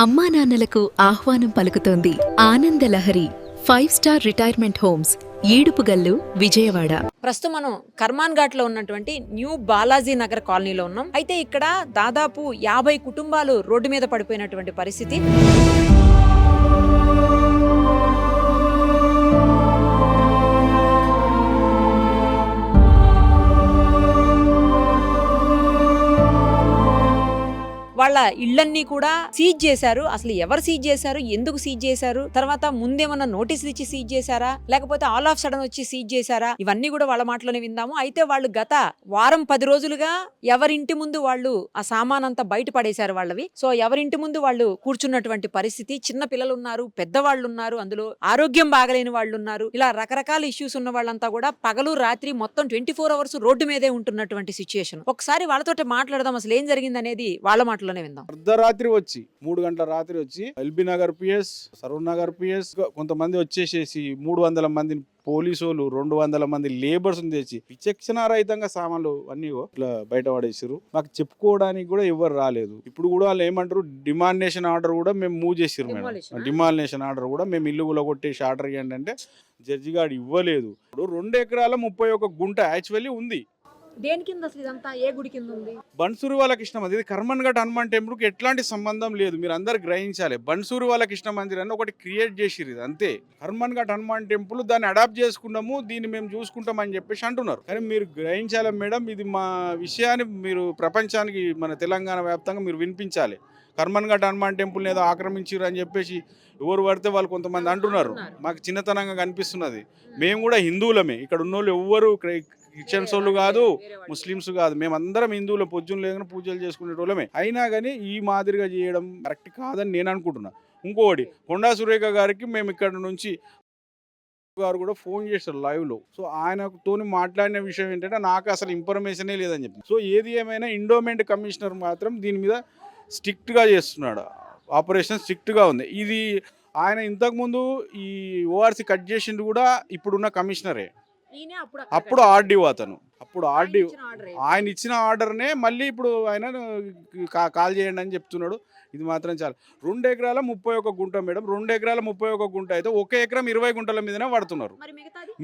అమ్మా నాన్నలకు ఆహ్వానం పలుకుతోంది ఆనందలహరి 5-స్టార్ రిటైర్మెంట్ హోమ్స్ ఈడుపుగల్లు విజయవాడ. ప్రస్తుతం మనం కర్మాన్ ఘాట్ లో ఉన్నటువంటి న్యూ బాలాజీ నగర్ కాలనీలో ఉన్నాం. అయితే ఇక్కడ దాదాపు 50 కుటుంబాలు రోడ్డు మీద పడిపోయినటువంటి పరిస్థితి. వాళ్ళ ఇళ్లన్నీ కూడా సీజ్ చేశారు. అసలు ఎవరు సీజ్ చేశారు, ఎందుకు సీజ్ చేశారు, తర్వాత ముందేమన్నా నోటీసులు ఇచ్చి సీజ్ చేశారా, లేకపోతే ఆల్ ఆఫ్ సడన్ వచ్చి సీజ్ చేశారా, ఇవన్నీ కూడా వాళ్ళ మాటలోనే విందాము. అయితే వాళ్ళు గత వారం 10 రోజులుగా ఎవరింటి ముందు వాళ్ళు ఆ సామాన్ అంతా బయట పడేశారు వాళ్ళవి. సో ఎవరింటి ముందు వాళ్ళు కూర్చున్నటువంటి పరిస్థితి. చిన్న పిల్లలు ఉన్నారు, పెద్దవాళ్ళు ఉన్నారు, అందులో ఆరోగ్యం బాగలేని వాళ్ళు ఉన్నారు. ఇలా రకరకాల ఇష్యూస్ ఉన్న వాళ్ళంతా కూడా పగలు రాత్రి మొత్తం 24 అవర్స్ రోడ్డు మీదే ఉంటున్నటువంటి సిచ్యుయేషన్. ఒకసారి వాళ్ళతో మాట్లాడదాం, అసలు ఏం జరిగింది అనేది వాళ్ళ మాటలో. అర్ధరాత్రి వచ్చి 3 గంటల రాత్రి వచ్చి LB Nagar PS, Saroor Nagar PS కొంతమంది వచ్చేసేసి 300 మంది పోలీసులు, 200 మంది లేబర్స్ తెచ్చి విచక్షణారహితంగా సామాన్లు అన్ని ఇట్లా బయట పడేసారు. మాకు చెప్పుకోవడానికి కూడా ఎవరు రాలేదు. ఇప్పుడు కూడా వాళ్ళు ఏమంటారు, డిమాండేషన్ ఆర్డర్ కూడా మేము మూవ్ చేసారు మేడం. డిమాండేషన్ ఆర్డర్ కూడా మేము ఇల్లు కూడా కొట్టేసి ఆర్డర్ ఇవ్వండి అంటే జడ్జి గారు ఇవ్వలేదు. ఇప్పుడు 2 ఎకరాల 31 గుంట యాక్చువల్లీ ఉంది. దేని కింద అసలు ఇదంతా ఏ గుడి కింద ఉంది? బన్సూరి వాళ్ళ కృష్ణ మందిర్, కర్మన్ ఘాట్ హనుమాన్ టెంపుల్ కి ఎట్లాంటి సంబంధం లేదు. మీరు అందరు గ్రహించాలి. బన్సూరి వాళ్ళ కృష్ణ మందిర్ అని ఒకటి క్రియేట్ చేసిరు, ఇది అంతే. కర్మన్ ఘాట్ హనుమాన్ టెంపుల్ దాన్ని అడాప్ట్ చేసుకున్నాము, దీన్ని మేము చూసుకుంటాం అని చెప్పేసి అంటున్నారు. కానీ మీరు గ్రహించాలి మేడం, ఇది మా విషయాన్ని మీరు ప్రపంచానికి, మన తెలంగాణ వ్యాప్తంగా మీరు వినిపించాలి. కర్మన్ ఘాట్ హనుమాన్ టెంపుల్ ఏదో ఆక్రమించారు అని చెప్పేసి ఎవరు పడితే వాళ్ళు కొంతమంది అంటున్నారు. మాకు చిన్నతనంగా కనిపిస్తున్నది. మేము కూడా హిందువులమే. ఇక్కడ ఉన్న వాళ్ళు ఎవ్వరు క్రిస్టియన్స్ వాళ్ళు కాదు, ముస్లిమ్స్ కాదు, మేమందరం హిందువులు. పొద్దున్న లేదని పూజలు చేసుకునే వాళ్ళమే. అయినా కానీ ఈ మాదిరిగా చేయడం కరెక్ట్ కాదని నేను అనుకుంటున్నా. ఇంకోటి, కొండా సురేఖ గారికి మేము ఇక్కడ నుంచి గారు కూడా ఫోన్ చేస్తారు లైవ్ లో. సో ఆయనతో మాట్లాడిన విషయం ఏంటంటే నాకు అసలు ఇన్ఫర్మేషనే లేదని చెప్పి. సో ఏది ఏమైనా ఎండోమెంట్ కమిషనర్ మాత్రం దీని మీద స్ట్రిక్ట్ గా చేస్తున్నాడు. ఆపరేషన్ స్ట్రిక్ట్ గా ఉంది. ఇది ఆయన ఇంతకుముందు ఈ ఓఆర్సీ కట్ చేసింది కూడా ఇప్పుడున్న కమిషనరే. అప్పుడు ఆర్డీఓ అతను, అప్పుడు ఆర్డీఓ ఆయన ఇచ్చిన ఆర్డర్నే మళ్ళీ ఇప్పుడు ఆయన కాల్ చేయండి అని చెప్తున్నాడు. ఇది మాత్రం చాలా. 2 ఎకరాల 31 గుంట మేడం. 2 ఎకరాల 31 గుంట అయితే 1 ఎకరం 20 గుంటల మీదనే పడుతున్నారు.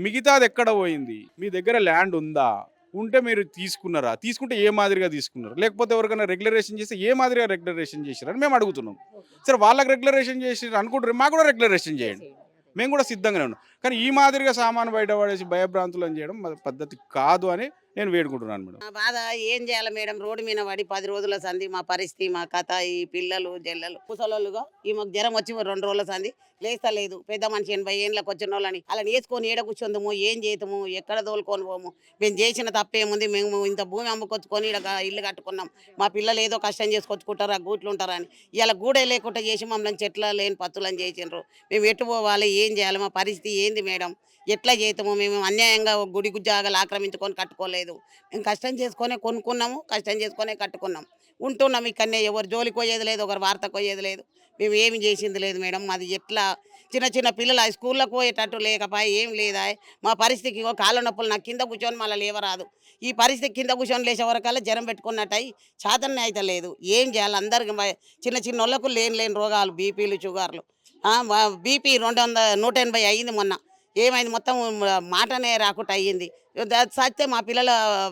మిగతాది ఎక్కడ పోయింది? మీ దగ్గర ల్యాండ్ ఉందా? ఉంటే మీరు తీసుకున్నారా? తీసుకుంటే ఏ మాదిరిగా తీసుకున్నారు? లేకపోతే ఎవరికైనా రెగ్యులరేషన్ చేస్తే ఏ మాదిరిగా రెగ్యులరేషన్ చేశారని మేము అడుగుతున్నాం. సరే, వాళ్ళకి రెగ్యులరేషన్ చేసి అనుకుంటారు, మాకు కూడా రెగ్యులరేషన్ చేయండి, మేము కూడా సిద్ధంగానే ఉన్నాం. కానీ ఈ మాదిరిగా సామాను బయట పడేసి భయభ్రాంతులను చేయడం పద్ధతి కాదు అని నేను వేడుకుంటున్నాను మేడం. మా బాధ ఏం చేయాలి మేడం, రోడ్డు మీద పడి 10 రోజుల సంది మా పరిస్థితి, మా కథ, ఈ పిల్లలు జల్లలు ముసలోళ్ళుగా ఈమెకు జ్వరం వచ్చి 2 రోజుల సంది లేస్తలేదు. పెద్ద మనిషి 80 ఏళ్ళకి వచ్చిన వాళ్ళని అలా నేర్చుకొని ఏడ కూర్చుందాము, ఏం చేద్దాము, ఎక్కడ తోలుకొని పోము. మేము చేసిన తప్పేముంది? మేము ఇంత భూమి అమ్ముకొచ్చుకొని ఇలా ఇల్లు కట్టుకున్నాం. మా పిల్లలు ఏదో కష్టం చేసుకొచ్చుకుంటారు, ఆ గూట్లు ఉంటారని ఇలా గూడే లేకుండా చేసి మమ్మల్ని చెట్ల లేని పత్తులని చేసిండ్రు. మేము ఎటు పోవాలి, ఏం చేయాలి, మా పరిస్థితి ఏంది మేడం, ఎట్లా చేస్తాము? మేము అన్యాయంగా గుడి జాగాలు ఆక్రమించుకొని కట్టుకోలేదు. మేము కష్టం చేసుకొని కొనుక్కున్నాము, కష్టం చేసుకొని కట్టుకున్నాం, ఉంటున్నాం ఇక్కడనే. ఎవరు జోలికి పోయేది లేదు, ఒకరు వార్తకు పోయేది లేదు. మేము ఏమి చేసింది లేదు మేడం. మాది ఎట్లా చిన్న చిన్న పిల్లలు స్కూళ్ళకు పోయేటట్టు లేకపోయి ఏం లేదా. మా పరిస్థితికి కాళ్ళ నొప్పులు, నాకు కింద కూర్చొని మళ్ళీ లేవరాదు. ఈ పరిస్థితి కింద కూర్చొని లేచే వరకల్లా జ్వరం పెట్టుకున్నట్టు అయ్యి చాతనే అయితే లేదు. ఏం చేయాలి? అందరికి చిన్న చిన్న వాళ్ళకు లేని రోగాలు, బీపీలు, షుగర్లు. బీపీ 180 అయ్యింది మొన్న. ఏమైంది? మొత్తం మాటనే రాకుండా అయ్యింది. సత్తే మా పిల్లల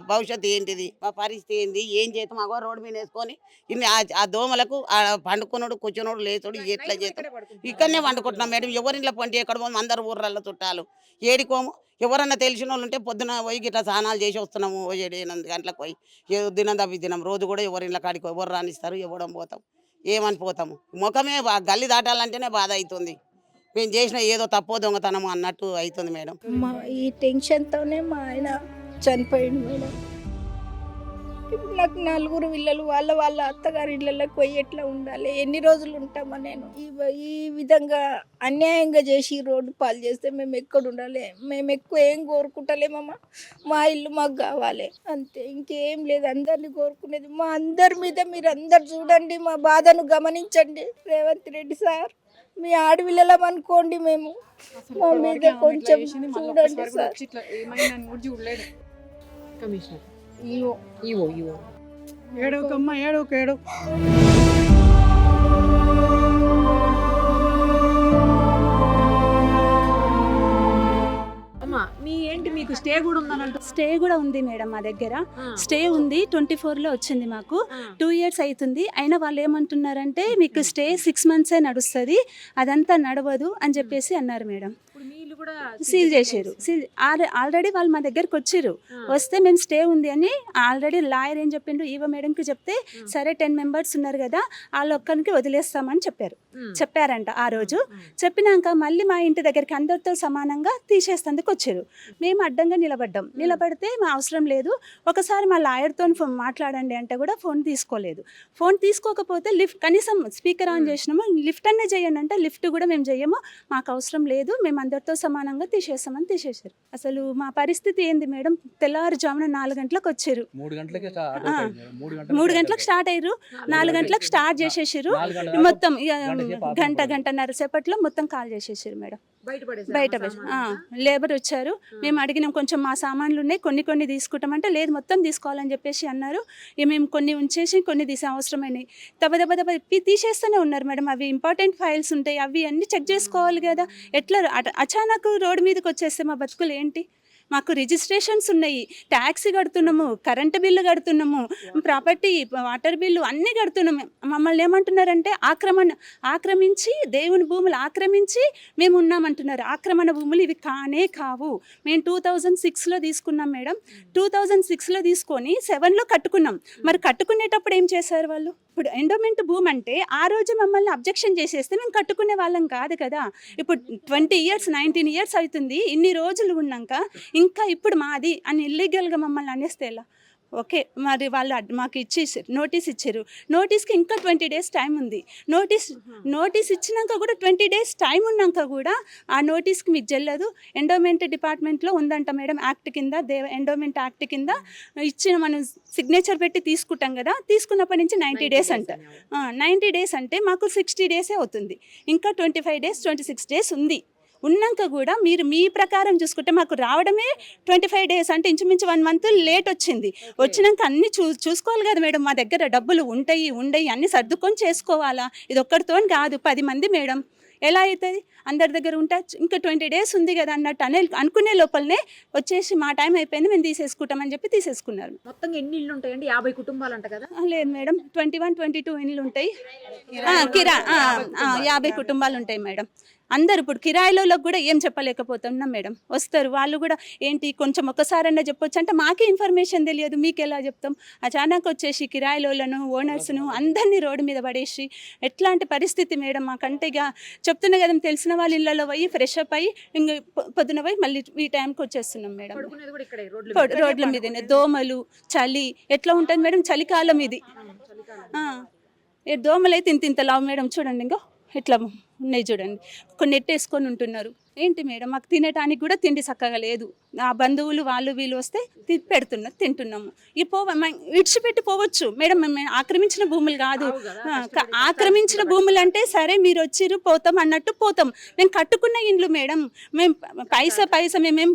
భవిష్యత్తు ఏంటిది, మా పరిస్థితి ఏంది, ఏం చేస్తాం? మాకు రోడ్డు మీద వేసుకొని ఇన్ని ఆ దోమలకు పండుకున్నాడు, కూర్చున్నాడు, లేచుడు, ఎట్లా చేస్తాం? ఇక్కడనే వండుకుంటున్నాం మేడం. ఎవరింట్లో పండి ఎక్కడ పోము, అందరు ఊర్లలో చుట్టాలు ఏడికోము. ఎవరన్నా తెలిసిన వాళ్ళు ఉంటే పొద్దున పోయి గిట్లా స్నానాలు చేసి వస్తున్నాము. 7-8 గంటలకు పోయి దినం తప్పి దినం రోజు కూడా ఎవరింట్లో కాడికి ఎవరు రానిస్తారు, ఇవ్వడం పోతాం, ఏమని పోతాము. ముఖమే గల్లి దాటాలంటేనే బాధ అవుతుంది. మేము చేసిన ఏదో తప్పో దొంగతనము అన్నట్టు అవుతుంది మేడం. ఈ టెన్షన్తోనే మా ఆయన చనిపోయింది మేడం. ఇప్పుడు నాకు 4 పిల్లలు, వాళ్ళ అత్తగారి ఇళ్ళకి పోయి ఎట్లా ఉండాలి, ఎన్ని రోజులు ఉంటామా? నేను ఈ విధంగా అన్యాయంగా చేసి రోడ్డు పాలు చేస్తే మేము ఎక్కడ ఉండాలి? మేము ఎక్కువ ఏం కోరుకుంటలేమమ్మా, మా ఇల్లు మాకు కావాలి అంతే, ఇంకేం లేదు. అందరినీ కోరుకునేది మా అందరి మీద మీరు అందరు చూడండి, మా బాధను గమనించండి. రేవంత్ రెడ్డి సార్, మీ ఆడపిల్లలం అనుకోండి, మేము మా మీద కొంచెం చూడండి సార్. ఏడవకమ్మా, ఏడవక. స్టే కూడా ఉంది మేడం మా దగ్గర. స్టే ఉంది 24లో వచ్చింది మాకు. 2 years అవుతుంది. అయినా వాళ్ళు ఏమంటున్నారంటే మీకు స్టే 6 months నడుస్తుంది, అదంతా నడవదు అని చెప్పేసి అన్నారు మేడం. సీల్ చేసారు. ఆల్రెడీ వాళ్ళు మా దగ్గరకు వచ్చిర్రు. వస్తే మేము స్టే ఉంది అని ఆల్రెడీ లాయర్ ఏం చెప్పిండు, ఈవో మేడంకి చెప్తే సరే 10 members ఉన్నారు కదా వాళ్ళొక్కరికి వదిలేస్తామని చెప్పారంట ఆ రోజు. చెప్పినాక మళ్ళీ మా ఇంటి దగ్గరికి అందరితో సమానంగా తీసేస్తందుకు వచ్చారు. మేము అడ్డంగా నిలబడితే మా అవసరం లేదు, ఒకసారి మా లాయర్తో మాట్లాడండి అంటే కూడా ఫోన్ తీసుకోలేదు. ఫోన్ తీసుకోకపోతే లిఫ్ట్ కనీసం స్పీకర్ ఆన్ చేసినాము, లిఫ్ట్ అనే చేయండి అంటే లిఫ్ట్ కూడా మేము చెయ్యము, మాకు అవసరం లేదు, మేము అందరితో సమానంగా తీసేసామని తీసేశారు. అసలు మా పరిస్థితి ఏంది మేడం, తెల్లవారుజామున 4 గంటలకు వచ్చారు. 3 గంటలకు స్టార్ట్ అయ్యారు, 4 గంటలకు స్టార్ట్ చేసేసారు. మొత్తం గంటన్నర సేపట్లో మొత్తం కాల్ చేసేసారు మేడం. బయట లేబర్ వచ్చారు, మేము అడిగినాం కొంచెం మా సామాన్లు ఉన్నాయి కొన్ని తీసుకుంటామంటే లేదు మొత్తం తీసుకోవాలని చెప్పేసి అన్నారు. ఇక మేము కొన్ని ఉంచేసి కొన్ని తీసే అవసరమైనవి దెబ్బ తీసేస్తూనే ఉన్నారు మేడం. అవి ఇంపార్టెంట్ ఫైల్స్ ఉంటాయి, అవి అన్నీ చెక్ చేసుకోవాలి కదా. ఎట్లా అచానక్ రోడ్డు మీదకి వచ్చేస్తే మా బతుకులు ఏంటి? మాకు రిజిస్ట్రేషన్స్ ఉన్నాయి, ట్యాక్సీ కడుతున్నాము, కరెంటు బిల్లు కడుతున్నాము, ప్రాపర్టీ వాటర్ బిల్లు అన్నీ కడుతున్నాము. మమ్మల్ని ఏమంటున్నారంటే ఆక్రమించి దేవుని భూములు ఆక్రమించి మేము ఉన్నామంటున్నారు. ఆక్రమణ భూములు ఇవి కానే కావు. మేము 2006లో తీసుకున్నాం మేడం. 2006లో తీసుకొని 7లో కట్టుకున్నాం. మరి కట్టుకునేటప్పుడు ఏం చేశారు వాళ్ళు? ఇప్పుడు ఎండోమెంట్ భూమి అంటే ఆ రోజు మమ్మల్ని అబ్జెక్షన్ చేసేస్తే మేము కట్టుకునే వాళ్ళం కాదు కదా. ఇప్పుడు 20 years 19 years అవుతుంది, ఇన్ని రోజులు ఉన్నాక ఇంకా ఇప్పుడు మాది అని ఇల్లీగల్గా మమ్మల్ని అనేస్తే ఎలా? ఓకే, మరి వాళ్ళు మాకు నోటీస్ ఇచ్చారు. నోటీస్కి ఇంకా 20 days టైం ఉంది. నోటీస్ ఇచ్చినాక కూడా 20 days టైం ఉన్నాక కూడా ఆ నోటీస్కి మీకు చెల్లదు. ఎండోమెంట్ డిపార్ట్మెంట్లో ఉందంట మేడం, యాక్ట్ కింద ఎండోమెంట్ యాక్ట్ కింద ఇచ్చిన మనం సిగ్నేచర్ పెట్టి తీసుకుంటాం కదా, తీసుకున్నప్పటి నుంచి 90 days అంట. 90 days అంటే మాకు 60 days అవుతుంది. ఇంకా 25 days 26 days ఉంది. ఉన్నాక కూడా మీరు మీ ప్రకారం చూసుకుంటే మాకు రావడమే 25 days అంటే ఇంచుమించు 1 month లేట్ వచ్చింది. వచ్చినాక అన్నీ చూసుకోవాలి కదా మేడం. మా దగ్గర డబ్బులు ఉండయి అన్నీ సర్దుకొని చేసుకోవాలా. ఇది ఒక్కరితో కాదు, 10 మంది మేడం. ఎలా అవుతుంది? అందరి దగ్గర ఉంటా ఇంకా 20 days ఉంది కదా అన్నట్టు అనుకునే లోపలనే వచ్చేసి మా టైం అయిపోయింది మేము తీసేసుకుంటామని చెప్పి తీసేసుకున్నారు. మొత్తం ఎన్ని ఇళ్ళు ఉంటాయండి? 50 కుటుంబాలు అంట కదా? లేదు మేడం, 21-22 ఇండ్లు ఉంటాయి. 50 కుటుంబాలు ఉంటాయి మేడం. అందరు ఇప్పుడు కిరాయిలలో కూడా ఏం చెప్పలేకపోతున్నాం మేడం. వస్తారు వాళ్ళు కూడా ఏంటి కొంచెం ఒక్కసారన్నా చెప్పొచ్చు అంటే మాకే ఇన్ఫర్మేషన్ తెలియదు, మీకు ఎలా చెప్తాం? అచానక్ వచ్చేసి కిరాయిలను ఓనర్స్ను అందరినీ రోడ్డు మీద పడేసి ఎట్లాంటి పరిస్థితి మేడం మాకంటే. ఇక చెప్తున్నా కదా, తెలిసిన వాళ్ళ ఇళ్ళలో పోయి ఫ్రెష్ అప్ అయ్యి ఇంక పొద్దున పోయి మళ్ళీ ఈ టైంకి వచ్చేస్తున్నాం మేడం. రోడ్ల మీదనే దోమలు, చలి ఎట్లా ఉంటుంది మేడం? చలికాలం ఇది. దోమలు అయితే ఇంత లావు మేడం, చూడండి ఇంకా ఇట్లా ఉన్నాయి చూడండి. కొన్ని నెట్టేసుకొని ఉంటున్నారు. ఏంటి మేడం, మాకు తినడానికి కూడా తిండి చక్కగా లేదు. ఆ బంధువులు వాళ్ళు వీళ్ళు వస్తే తింటున్నాము. ఈ విడిచిపెట్టి పోవచ్చు మేడం, మేము ఆక్రమించిన భూములు కాదు. ఆక్రమించిన భూములు అంటే సరే మీరు వచ్చిర్రు పోతాం అన్నట్టు పోతాం. మేము కట్టుకున్న ఇండ్లు మేడం. మేము పైసా మేమేం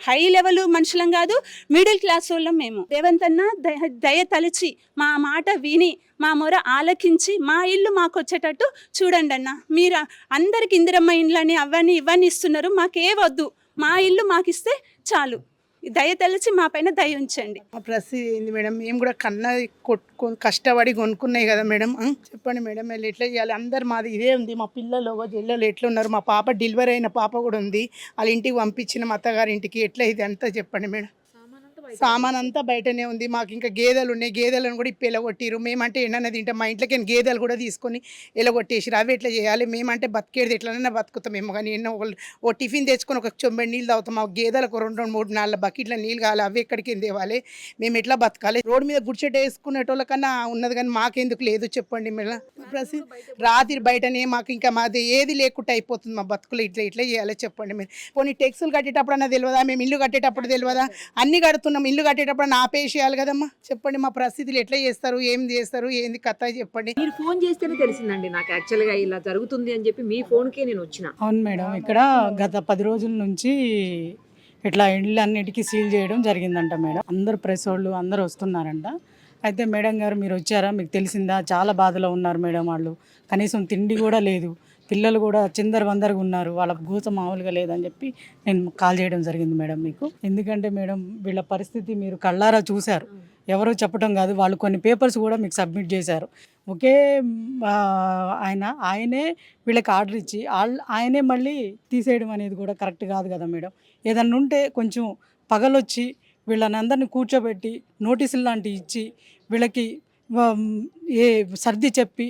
హై లెవెల్ మనుషులం కాదు, మిడిల్ క్లాస్ వాళ్ళం మేము. రేవంత్ అన్న దయ తలిచి మా మాట విని మా మొర ఆలకించి మా ఇల్లు మాకు వచ్చేటట్టు చూడండి అన్న. మీరు అందరికి ఇందిరమ్మ ఇండ్లని ఇవన్నీ ఇస్తున్నారు, మాకే వద్దు, మా ఇల్లు మాకు ఇస్తే చాలు. దయ తెలిసి మా పైన దయ ఉంచండి. మా పరిస్థితి ఏంది మేడం? మేము కూడా కష్టపడి కొనుక్కున్నాయి కదా మేడం. చెప్పండి మేడం, వీళ్ళు ఎట్లా చేయాలి? అందరు మాది ఇదే ఉంది. మా పిల్లలు జిల్లలు ఎట్లా ఉన్నారు? మా పాప డెలివరీ అయిన పాప కూడా ఉంది, వాళ్ళ ఇంటికి పంపించిన మా అత్తగారి ఇంటికి. ఎట్లా ఇది అంతా చెప్పండి మేడం. సామాన్ అంతా బయటనే ఉంది. మాకు ఇంకా గేదెలు ఉన్నాయి, గేదెలను కూడా ఇప్పుడు ఎలగొట్టిరు. మేమంటే ఎన్నన్నా తింటాం, మా ఇంట్లోకి గేదెలు కూడా తీసుకొని ఎలగొట్టేసిరు. అవి ఎట్లా చేయాలి? మేమంటే బతికేది ఎట్లనైనా బతుకుతామేమో కానీ ఎన్నో ఓ టిఫిన్ తెచ్చుకొని ఒక చెంబడి నీళ్ళు తాగుతాం. మా గేదెలకు 2-3-4 బకెట్ల నీళ్ళు కావాలి, అవి ఎక్కడికి తేవాలి? మేము ఎట్లా బతకాలి? రోడ్డు మీద గుడిచెట్టు వేసుకునేటోళ్ళకన్నా ఉన్నది కానీ మాకెందుకు లేదు చెప్పండి మేడం. రాత్రి బయటనే మాకు ఇంకా మాది ఏది లేకుండా అయిపోతుంది మా బతుకులు. ఇట్లా చేయాలి చెప్పండి మీరు. కొన్ని టెక్సులు కట్టేటప్పుడు అన్నా తెలియదా? మేము ఇల్లు కట్టేటప్పుడు తెలియదా? అన్ని కడుతున్నాం, ఇల్లు కట్టేటప్పుడు ఆపేసేయాలి కదమ్మా. చెప్పండి మా పరిస్థితులు ఎట్లా చేస్తారు, ఏం చేస్తారు, ఏంది కథ చెప్పండి. మీరు ఫోన్ చేస్తేనే తెలిసిందండి నాకు యాక్చువల్గా ఇలా జరుగుతుంది అని చెప్పి. మీ ఫోన్కే నేను వచ్చిన. అవును మేడం, ఇక్కడ గత 10 రోజుల నుంచి ఇట్లా ఇళ్ళు అన్నిటికీ సీల్ చేయడం జరిగిందంట మేడం. అందరు ప్రెస్ వాళ్ళు అందరు వస్తున్నారంట. అయితే మేడం గారు మీరు వచ్చారా, మీకు తెలిసిందా, చాలా బాధలో ఉన్నారు మేడం వాళ్ళు, కనీసం తిండి కూడా లేదు, పిల్లలు కూడా చిందరవందరగా ఉన్నారు, వాళ్ళ గూత మామూలుగా లేదని చెప్పి నేను కాల్ చేయడం జరిగింది మేడం మీకు. ఎందుకంటే మేడం వీళ్ళ పరిస్థితి మీరు కళ్ళారా చూశారు, ఎవరో చెప్పడం కాదు, వాళ్ళు కొన్ని పేపర్స్ కూడా మీకు సబ్మిట్ చేశారు. ఒకే ఆయనే వీళ్ళకి ఆర్డర్ ఇచ్చి ఆయనే మళ్ళీ తీసేయడం అనేది కూడా కరెక్ట్ కాదు కదా మేడం. ఏదన్నా ఉంటే కొంచెం పగలొచ్చి వీళ్ళని అందరినీ కూర్చోబెట్టి నోటీసులు లాంటివి ఇచ్చి వీళ్ళకి సర్ది చెప్పి,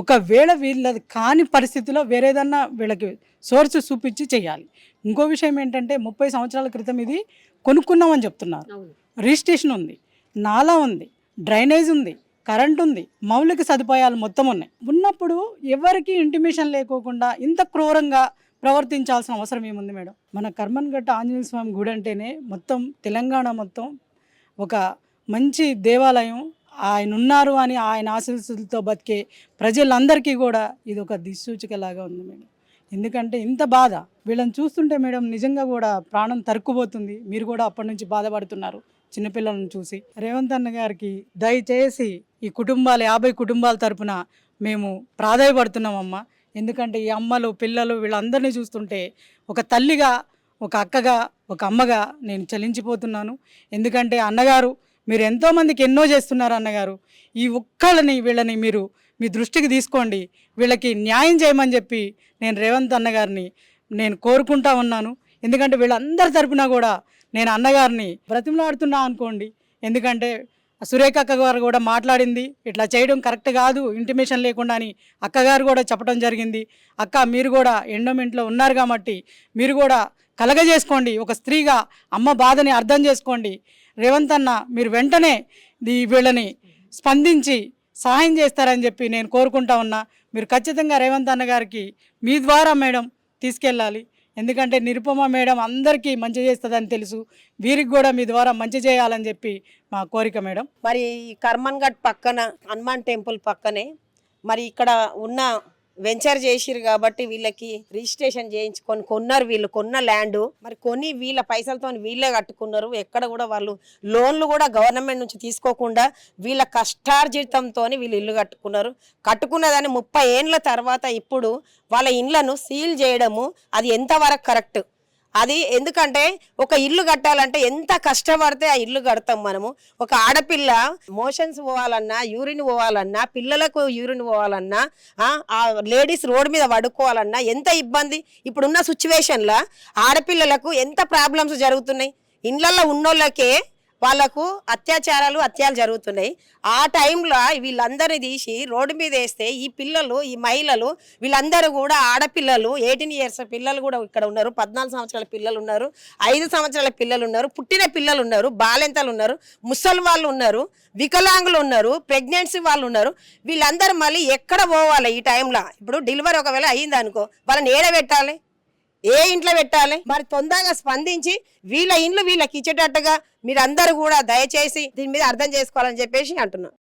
ఒకవేళ వీళ్ళది కాని పరిస్థితిలో వేరేదన్నా వీళ్ళకి సోర్స్ చూపించి చేయాలి. ఇంకో విషయం ఏంటంటే 30 సంవత్సరాల క్రితం ఇది కొనుక్కున్నామని చెప్తున్నారు. రిజిస్ట్రేషన్ ఉంది, నాలా ఉంది, డ్రైనేజ్ ఉంది, కరెంట్ ఉంది, మౌలిక సదుపాయాలు మొత్తం ఉన్నాయి. ఉన్నప్పుడు ఎవరికి ఇంటిమేషన్ లేకోకుండా ఇంత క్రూరంగా ప్రవర్తించాల్సిన అవసరం ఏముంది మేడం? మన కర్మన్ఘట్ట ఆంజనేయ స్వామి గుడి అంటేనే మొత్తం తెలంగాణ మొత్తం ఒక మంచి దేవాలయం. ఆయన ఉన్నారు అని ఆయన ఆశీస్సులతో బతికే ప్రజలందరికీ కూడా ఇది ఒక దిక్సూచికలాగా ఉంది మేడం. ఎందుకంటే ఇంత బాధ వీళ్ళని చూస్తుంటే మేడం నిజంగా కూడా ప్రాణం తరుక్కుపోతుంది. మీరు కూడా అప్పటి నుంచి బాధపడుతున్నారు చిన్నపిల్లలను చూసి. రేవంత్ అన్న గారికి దయచేసి ఈ కుటుంబాలు 50 కుటుంబాల తరపున మేము ప్రాధాయపడుతున్నామమ్మా. ఎందుకంటే ఈ అమ్మలు పిల్లలు వీళ్ళందరినీ చూస్తుంటే ఒక తల్లిగా, ఒక అక్కగా, ఒక అమ్మగా నేను చలించిపోతున్నాను. ఎందుకంటే అన్నగారు మీరు ఎంతోమందికి ఎన్నో చేస్తున్నారు అన్నగారు. ఈ వీళ్ళని మీరు మీ దృష్టికి తీసుకోండి, వీళ్ళకి న్యాయం చేయమని చెప్పి నేను రేవంత్ అన్నగారిని నేను కోరుకుంటా ఉన్నాను. ఎందుకంటే వీళ్ళందరి తరపున కూడా నేను అన్నగారిని బ్రతిమలాడుతున్నా అనుకోండి. ఎందుకంటే సురేఖ అక్క గారు కూడా మాట్లాడింది, ఇట్లా చేయడం కరెక్ట్ కాదు ఇంటిమేషన్ లేకుండా అని అక్కగారు కూడా చెప్పడం జరిగింది. అక్క మీరు కూడా ఎండోమెంట్లో ఉన్నారు కాబట్టి మీరు కూడా కలగజేసుకోండి, ఒక స్త్రీగా అమ్మ బాధని అర్థం చేసుకోండి. రేవంత్ అన్న మీరు వెంటనే వీళ్ళని స్పందించి సహాయం చేస్తారని చెప్పి నేను కోరుకుంటా ఉన్నా. మీరు ఖచ్చితంగా రేవంత్ అన్న గారికి మీ ద్వారా మేడం తీసుకెళ్ళాలి. ఎందుకంటే నిరుపమ మేడం అందరికీ మంచి చేస్తుందని తెలుసు, వీరికి కూడా మీ ద్వారా మంచి చేయాలని చెప్పి మా కోరిక మేడం. మరి ఈ కర్మన్ఘట్ పక్కన హనుమాన్ టెంపుల్ పక్కనే మరి ఇక్కడ ఉన్న వెంచర్ చేసిరు కాబట్టి వీళ్ళకి రిజిస్ట్రేషన్ చేయించుకొని కొన్నారు. వీళ్ళు కొన్న ల్యాండ్ మరి కొని వీళ్ళ పైసలతో వీళ్ళే కట్టుకున్నారు. ఎక్కడ కూడా వాళ్ళు లోన్లు కూడా గవర్నమెంట్ నుంచి తీసుకోకుండా వీళ్ళ కష్టార్జితంతో వీళ్ళు ఇల్లు కట్టుకున్నారు. కట్టుకున్నదాన్ని 30 ఏండ్ల తర్వాత ఇప్పుడు వాళ్ళ ఇళ్లను సీల్ చేయడము అది ఎంతవరకు కరెక్ట్? అది ఎందుకంటే ఒక ఇల్లు కట్టాలంటే ఎంత కష్టపడితే ఆ ఇల్లు కడతాం మనము. ఒక ఆడపిల్ల మోషన్స్ పోవాలన్నా, యూరిన్ పోవాలన్నా, పిల్లలకు యూరిన్ పోవాలన్నా, ఆ లేడీస్ రోడ్డు మీద పడుకోవాలన్నా ఎంత ఇబ్బంది. ఇప్పుడున్న సిచ్యువేషన్లో ఆడపిల్లలకు ఎంత ప్రాబ్లమ్స్ జరుగుతున్నాయి. ఇళ్ళల్లో ఉన్నోళ్ళకే వాళ్ళకు అత్యాచారాలు జరుగుతున్నాయి. ఆ టైంలో వీళ్ళందరినీ తీసి రోడ్డు మీద వేస్తే ఈ పిల్లలు, ఈ మహిళలు వీళ్ళందరూ కూడా ఆడపిల్లలు 18 years పిల్లలు కూడా ఇక్కడ ఉన్నారు, 14 సంవత్సరాల పిల్లలు ఉన్నారు, 5 సంవత్సరాల పిల్లలు ఉన్నారు, పుట్టిన పిల్లలు ఉన్నారు, బాలెంతలు ఉన్నారు, ముసలి వాళ్ళు ఉన్నారు, వికలాంగులు ఉన్నారు, ప్రెగ్నెన్సీ వాళ్ళు ఉన్నారు. వీళ్ళందరూ మళ్ళీ ఎక్కడ పోవాలి ఈ టైంలో? ఇప్పుడు డెలివరీ ఒకవేళ అయ్యింది అనుకో, వాళ్ళని ఏడబెట్టాలి, ఏ ఇంట్లో పెట్టాలి? మరి తొందరగా స్పందించి వీళ్ళ ఇండ్లు వీళ్ళకి ఇచ్చేటట్టుగా మీరందరూ కూడా దయచేసి దీని మీద అర్థం చేసుకోవాలని చెప్పేసి అంటున్నాను.